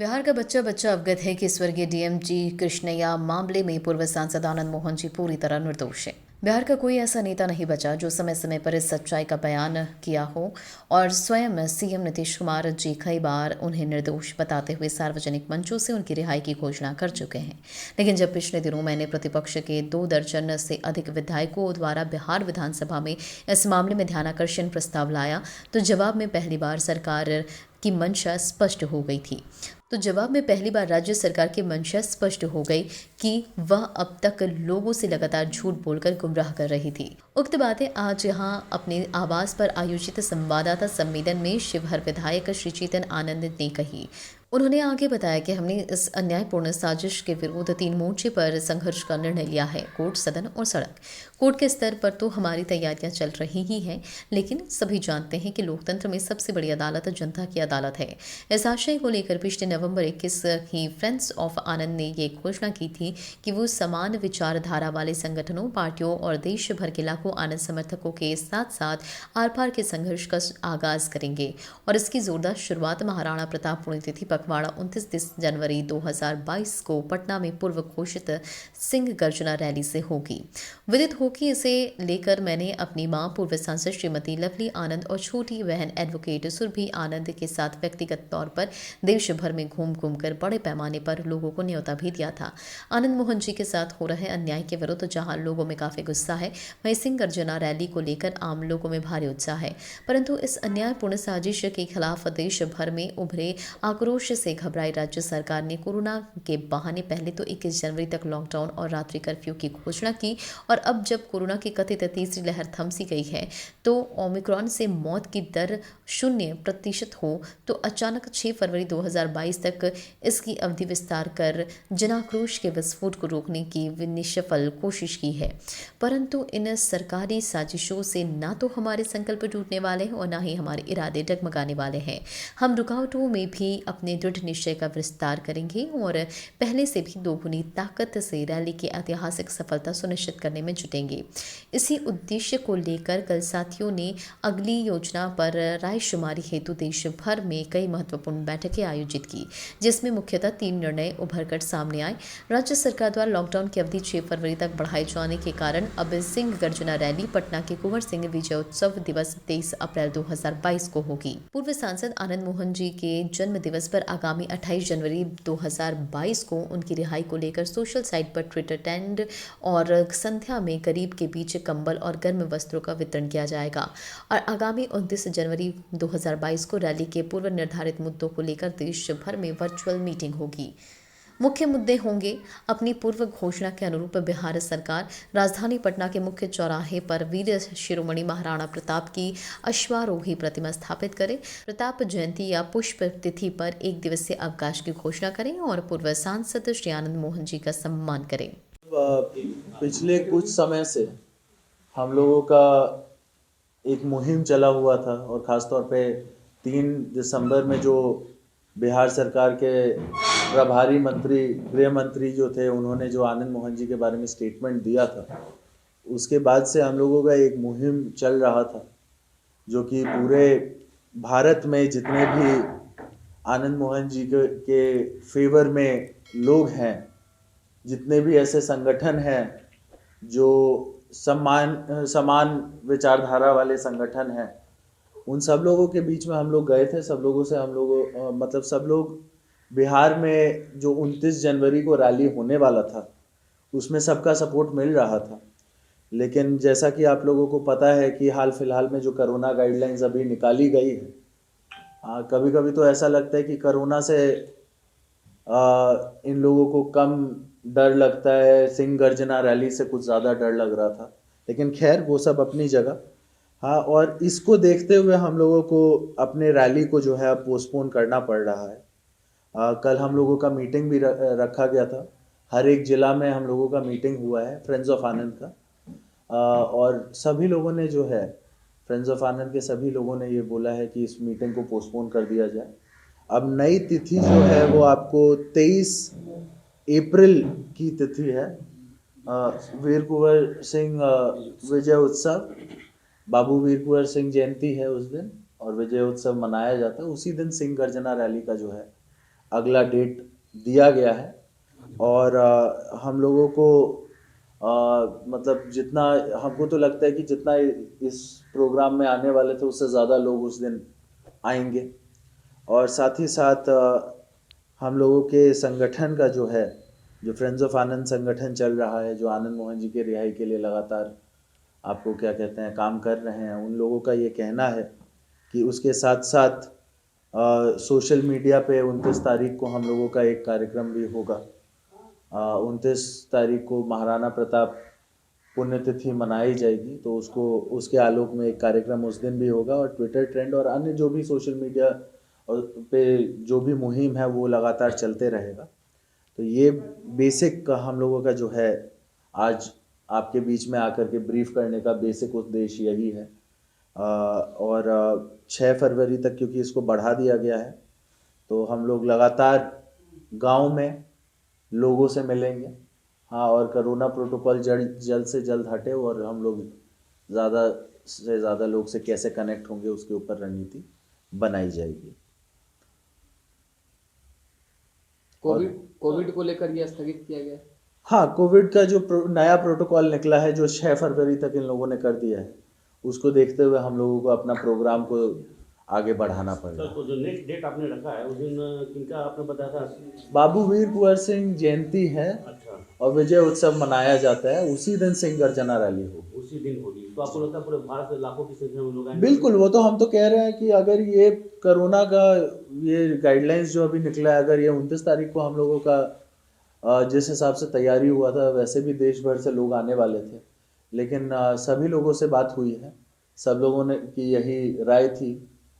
बिहार का बच्चा बच्चा अवगत है कि स्वर्गीय डीएम जी कृष्णैया मामले में पूर्व सांसद आनंद मोहन जी पूरी तरह निर्दोष है। बिहार का कोई ऐसा नेता नहीं बचा जो समय समय पर इस सच्चाई का बयान किया हो और स्वयं सीएम नीतीश कुमार जी कई बार उन्हें निर्दोष बताते हुए सार्वजनिक मंचों से उनकी रिहाई की घोषणा कर चुके हैं। लेकिन जब पिछले दिनों मैंने प्रतिपक्ष के 2 दर्जन से अधिक विधायकों द्वारा बिहार विधानसभा में इस मामले में ध्यानाकर्षण प्रस्ताव लाया तो जवाब में पहली बार सरकार की मंशा स्पष्ट हो गई थी। तो जवाब में पहली बार राज्य सरकार की मंशा स्पष्ट हो गई कि वह अब तक लोगों से लगातार झूठ बोलकर गुमराह कर रही थी। उक्त बातें आज यहां अपने आवास पर आयोजित संवाददाता सम्मेलन में शिवहर विधायक श्री चेतन आनंद ने कही। उन्होंने आगे बताया कि हमने इस अन्यायपूर्ण साजिश के विरुद्ध 3 मोर्चे पर संघर्ष का निर्णय लिया है, कोर्ट, सदन और सड़क। कोर्ट के स्तर पर तो हमारी तैयारियां चल रही ही हैं, लेकिन सभी जानते हैं कि लोकतंत्र में सबसे बड़ी अदालत जनता की अदालत है। इस आशय को लेकर पिछले नवंबर 21 ही फ्रेंड्स ऑफ आनंद ने ये घोषणा की थी कि वो समान विचारधारा वाले संगठनों, पार्टियों और देश भर के लाखों आनंद समर्थकों के साथ साथ आर पार के संघर्ष का आगाज करेंगे और इसकी जोरदार शुरुआत महाराणा प्रताप पुण्यतिथि पखवाड़ा 29 जनवरी 2022 को पटना में पूर्व घोषित सिंह गर्जना रैली से होगी। विदित हो कि इसे लेकर मैंने अपनी मां पूर्व सांसद श्रीमती लवली आनंद और छोटी बहन एडवोकेट सुरभि आनंद के साथ व्यक्तिगत तौर पर देश भर में घूम घूम कर बड़े पैमाने पर लोगों को न्योता भी दिया था। आनंद मोहन जी के साथ हो रहे अन्याय के विरुद्ध जहां लोगों में काफी गुस्सा है, वहीं सिंह गर्जना रैली को लेकर आम लोगों में भारी उत्साह है। परंतु इस अन्यायपूर्ण साजिश के खिलाफ देश भर में उभरे आक्रोश से घबराई राज्य सरकार ने कोरोना के बहाने पहले तो 21 जनवरी तक लॉकडाउन और रात्रि कर्फ्यू की घोषणा की और अब जब कोरोना की कथित तीसरी लहर थमसी गई है तो ओमिक्रॉन से मौत की दर 0% हो तो अचानक 6 फरवरी 2022 तक इसकी अवधि विस्तार कर जनाक्रोश के विस्फोट को रोकने की निष्फल कोशिश की है। परंतु इन सरकारी साजिशों से ना तो हमारे संकल्प टूटने वाले हैं और ना ही हमारे इरादे डगमगाने वाले हैं। हम रुकावटों में भी अपने दृढ़ निश्चय का विस्तार करेंगे और पहले से भी दोगुनी ताकत से रैली की ऐतिहासिक सफलता सुनिश्चित करने में जुटेंगे। इसी उद्देश्य को लेकर कल साथियों ने अगली योजना पर रायशुमारी हेतु देश भर में कई महत्वपूर्ण बैठकें आयोजित की, जिसमें मुख्यतः 3 निर्णय उभर कर सामने आए। राज्य सरकार द्वारा लॉकडाउन की अवधि 6 फरवरी तक बढ़ाए जाने के कारण अब सिंह गर्जना रैली पटना के कुंवर सिंह विजय उत्सव दिवस 23 अप्रैल 2022 को होगी। पूर्व सांसद आनंद मोहन जी के जन्म दिवस पर आगामी 28 जनवरी 2022 को उनकी रिहाई को लेकर सोशल साइट पर ट्विटर टेंड और संध्या में गरीब के बीच कंबल और गर्म वस्त्रों का वितरण किया जाएगा और आगामी 29 जनवरी 2022 को रैली के पूर्व निर्धारित मुद्दों को लेकर देश भर में वर्चुअल मीटिंग होगी। मुख्य मुद्दे होंगे, अपनी पूर्व घोषणा के अनुरूप बिहार सरकार राजधानी पटना के मुख्य चौराहे पर वीर शिरोमणि महाराणा प्रताप की अश्वारोही प्रतिमा स्थापित करे, प्रताप जयंती या पुष्प तिथि पर 1 दिवसीय अवकाश की घोषणा करें और पूर्व सांसद श्री आनंद मोहन जी का सम्मान करें। पिछले कुछ समय से हम लोगों का एक मुहिम चला हुआ था और ख़ासतौर पे 3 दिसंबर में जो बिहार सरकार के प्रभारी मंत्री, गृह मंत्री जो थे, उन्होंने जो आनंद मोहन जी के बारे में स्टेटमेंट दिया था, उसके बाद से हम लोगों का एक मुहिम चल रहा था जो कि पूरे भारत में जितने भी आनंद मोहन जी के फेवर में लोग हैं, जितने भी ऐसे संगठन हैं जो समान विचारधारा वाले संगठन हैं, उन सब लोगों के बीच में हम लोग गए थे। सब लोगों से हम लोग मतलब सब लोग बिहार में जो 29 जनवरी को रैली होने वाला था उसमें सबका सपोर्ट मिल रहा था। लेकिन जैसा कि आप लोगों को पता है कि हाल फिलहाल में जो कोरोना गाइडलाइंस अभी निकाली गई है, कभी कभी तो ऐसा लगता है कि कोरोना से इन लोगों को कम डर लगता है, सिंह गर्जना रैली से कुछ ज़्यादा डर लग रहा था। लेकिन खैर वो सब अपनी जगह। हाँ, और इसको देखते हुए हम लोगों को अपने रैली को जो है अब पोस्टपोन करना पड़ रहा है। कल हम लोगों का मीटिंग भी रखा गया था। हर एक ज़िला में हम लोगों का मीटिंग हुआ है फ्रेंड्स ऑफ आनंद का, और सभी लोगों ने जो है फ्रेंड्स ऑफ आनंद के सभी लोगों ने ये बोला है कि इस मीटिंग को पोस्टपोन कर दिया जाए। अब नई तिथि जो है वो आपको 23 अप्रैल की तिथि है। वीर कुंवर सिंह विजय उत्सव, बाबू वीर कुंवर सिंह जयंती है उस दिन और विजय उत्सव मनाया जाता है। उसी दिन सिंह गर्जना रैली का जो है अगला डेट दिया गया है और हम लोगों को मतलब जितना हमको तो लगता है कि जितना इस प्रोग्राम में आने वाले थे उससे ज़्यादा लोग उस दिन आएंगे और साथ ही साथ हम लोगों के संगठन का जो फ्रेंड्स ऑफ आनंद संगठन चल रहा है, जो आनंद मोहन जी के रिहाई के लिए लगातार आपको क्या कहते हैं काम कर रहे हैं, उन लोगों का ये कहना है कि उसके साथ साथ सोशल मीडिया पे 29 तारीख को हम लोगों का एक कार्यक्रम भी होगा। 29 तारीख को महाराणा प्रताप पुण्यतिथि मनाई जाएगी, तो उसके आलोक में एक कार्यक्रम उस दिन भी होगा और ट्विटर ट्रेंड और अन्य जो भी सोशल मीडिया पे जो भी मुहिम है वो लगातार चलते रहेगा। तो ये बेसिक हम लोगों का जो है आज आपके बीच में आकर के ब्रीफ करने का बेसिक उद्देश्य यही है। और 6 फरवरी तक क्योंकि इसको बढ़ा दिया गया है तो हम लोग लगातार गांव में लोगों से मिलेंगे। हाँ, और कोरोना प्रोटोकॉल जल्द से जल्द हटे और हम लोग ज़्यादा से ज़्यादा लोग से कैसे कनेक्ट होंगे उसके ऊपर रणनीति बनाई जाएगी। कोविड को लेकर यह स्थगित किया गया है। हाँ, कोविड का जो नया प्रोटोकॉल निकला है जो 6 फरवरी तक इन लोगों ने कर दिया है, उसको देखते हुए हम लोगों को अपना प्रोग्राम को आगे बढ़ाना पड़ेगा। सर, तो जो नेक्स्ट डेट आपने रखा है उस दिन किनका आपने बताया था? बाबू वीर कुंवर सिंह जयंती है अच्छा, और विजय उत्सव मनाया जाता है, उसी दिन सिंह गर्जना रैली होगी। उसी दिन होगी। तो आपको लगता है पूरे भारत से लाखों की संख्या में लोग आएंगे? बिल्कुल, वो तो हम तो कह रहे हैं कि अगर ये कोरोना का ये गाइडलाइंस जो अभी निकला है, अगर ये 29 तारीख को हम लोगों का जिस हिसाब से तैयारी हुआ था वैसे भी देश भर से लोग आने वाले थे, लेकिन सभी लोगों से बात हुई है, सब लोगों ने की यही राय थी,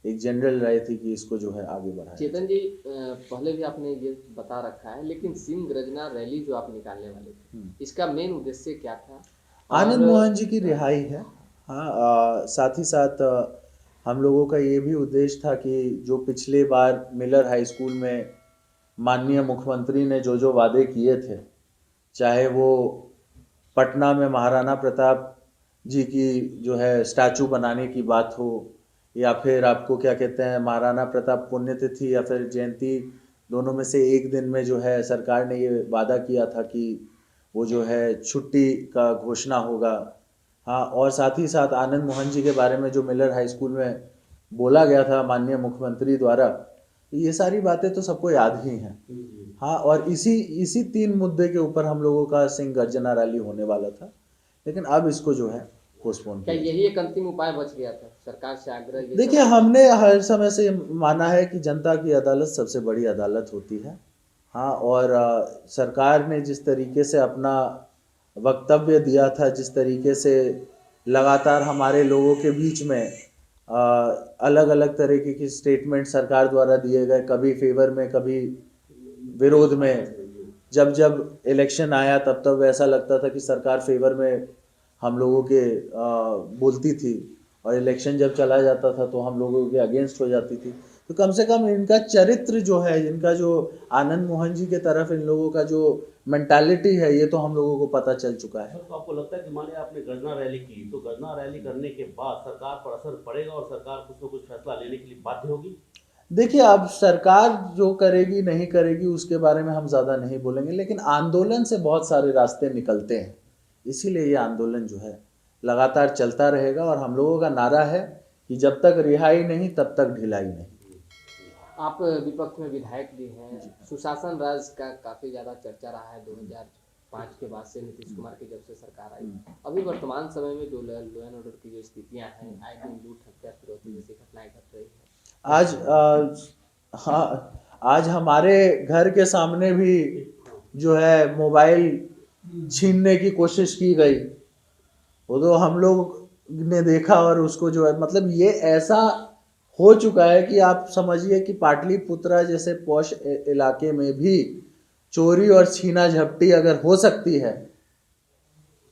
एक जनरल राय थी कि इसको जो है आगे बढ़ाया। चेतन जी, पहले भी आपने ये बता रखा है, लेकिन सिंह गर्जना रैली जो आप निकालने वाले थे, इसका मेन उद्देश्य क्या था? आनंद मोहन जी की रिहाई है। हाँ, साथ ही साथ हम लोगों का ये भी उद्देश्य था कि जो पिछले बार मिलर हाई स्कूल में माननीय मुख्यमंत्री ने जो वादे किए थे, चाहे वो पटना में महाराणा प्रताप जी की जो है स्टैचू बनाने की बात हो, या फिर आपको क्या कहते हैं महाराणा प्रताप पुण्यतिथि या फिर जयंती, दोनों में से एक दिन में जो है सरकार ने ये वादा किया था कि वो जो है छुट्टी का घोषणा होगा। हाँ, और साथ ही साथ आनंद मोहन जी के बारे में जो मिलर हाई स्कूल में बोला गया था माननीय मुख्यमंत्री द्वारा, ये सारी बातें तो सबको याद ही हैं। हाँ, और इसी 3 मुद्दे के ऊपर हम लोगों का सिंह गर्जना रैली होने वाला था, लेकिन अब इसको जो है पोस्टपोन क्या किया। यही एक अंतिम उपाय बच गया था? सरकार से आग्रह ये देखिए, हमने हर समय से माना है कि जनता की अदालत सबसे बड़ी अदालत होती है। हाँ, और सरकार ने जिस तरीके से अपना वक्तव्य दिया था, जिस तरीके से लगातार हमारे लोगों के बीच में अलग अलग तरीके की स्टेटमेंट सरकार द्वारा दिए गए, कभी फेवर में कभी विरोध में, जब इलेक्शन आया तब तब ऐसा लगता था कि सरकार फेवर में हम लोगों के बोलती थी और इलेक्शन जब चला जाता था तो हम लोगों के अगेंस्ट हो जाती थी। तो कम से कम इनका चरित्र जो है, इनका जो आनंद मोहन जी के तरफ इन लोगों का जो मेंटालिटी है, ये तो हम लोगों को पता चल चुका है। तो आपको लगता है कि मान लिया आपने गर्जना रैली की, तो गर्जना रैली करने के बाद सरकार पर असर पड़ेगा और सरकार कुछ न कुछ फैसला लेने के लिए बाध्य होगी? देखिए, अब सरकार जो करेगी नहीं करेगी उसके बारे में हम ज़्यादा नहीं बोलेंगे, लेकिन आंदोलन से बहुत सारे रास्ते निकलते हैं, इसीलिए ये आंदोलन जो है लगातार चलता रहेगा और हम लोगों का नारा है कि जब तक रिहाई नहीं तब तक ढिलाई नहीं। आप विपक्ष में विधायक भी हैं, सुशासन राज का काफी ज्यादा चर्चा रहा है 2005 के बाद से, नीतीश कुमार की जब से सरकार आई। अभी वर्तमान समय में जो लॉ एंड ऑर्डर की जो स्थितियां हैं, आए दिन लूट हत्या फिरौती जैसी घटनाएं घट रही है। आज हमारे घर के सामने भी जो है मोबाइल छीनने की कोशिश की गई, वो तो हम लोग ने देखा और उसको जो है मतलब ये ऐसा हो चुका है कि आप समझिए कि पाटलिपुत्रा जैसे पॉश इलाके में भी चोरी और छीना झपटी अगर हो सकती है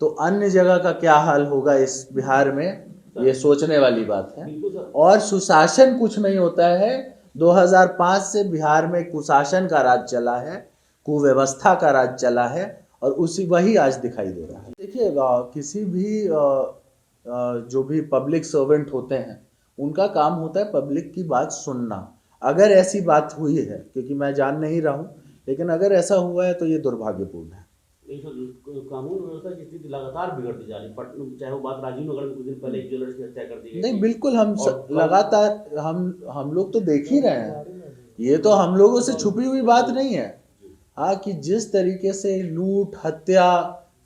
तो अन्य जगह का क्या हाल होगा इस बिहार में, ये सोचने वाली बात है। और सुशासन कुछ नहीं होता है। 2005 से बिहार में कुशासन का राज चला है, कुव्यवस्था का राज चला है और वही आज दिखाई दे रहा है। देखिए, किसी भी जो भी पब्लिक सर्वेंट होते हैं उनका काम होता है पब्लिक की बात सुनना। अगर ऐसी बात हुई है, क्योंकि मैं जान नहीं रहा हूँ, लेकिन अगर ऐसा हुआ है तो ये दुर्भाग्यपूर्ण है। ये सर कानून व्यवस्था की स्थिति लगातार बिगड़ती जा रही है, चाहे वो बात राजीव नगर में कुछ दिन पहले एक ज्वेलर्स की हत्या कर दी गई नहीं, थी। बिल्कुल और लगातार हम लोग तो देख ही रहे हैं, ये तो हम लोगों से छुपी हुई बात नहीं है। हाँ, कि जिस तरीके से लूट, हत्या,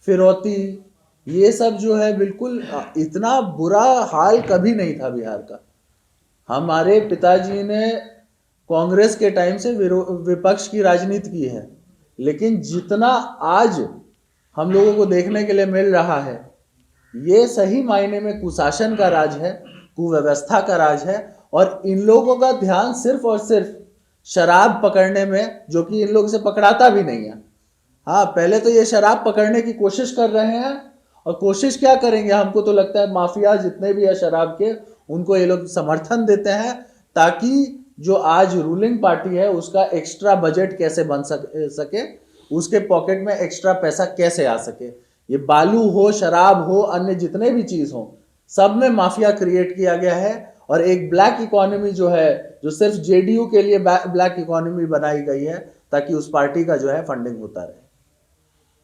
फिरौती, ये सब जो है बिल्कुल इतना बुरा हाल कभी नहीं था बिहार का। हमारे पिताजी ने कांग्रेस के टाइम से विपक्ष की राजनीति की है, लेकिन जितना आज हम लोगों को देखने के लिए मिल रहा है, ये सही मायने में कुशासन का राज है, कुव्यवस्था का राज है। और इन लोगों का ध्यान सिर्फ और सिर्फ शराब पकड़ने में, जो कि इन लोग से पकड़ाता भी नहीं है। हाँ, पहले तो ये शराब पकड़ने की कोशिश कर रहे हैं, और कोशिश क्या करेंगे, हमको तो लगता है माफिया जितने भी है शराब के, उनको ये लोग समर्थन देते हैं, ताकि जो आज रूलिंग पार्टी है उसका एक्स्ट्रा बजट कैसे बन सके, उसके पॉकेट में एक्स्ट्रा पैसा कैसे आ सके। ये बालू हो, शराब हो, अन्य जितने भी चीज हो, सब में माफिया क्रिएट किया गया है। और एक ब्लैक इकोनॉमी जो है, जो सिर्फ जेडीयू के लिए ब्लैक इकोनॉमी बनाई गई है, ताकि उस पार्टी का जो है फंडिंग होता रहे।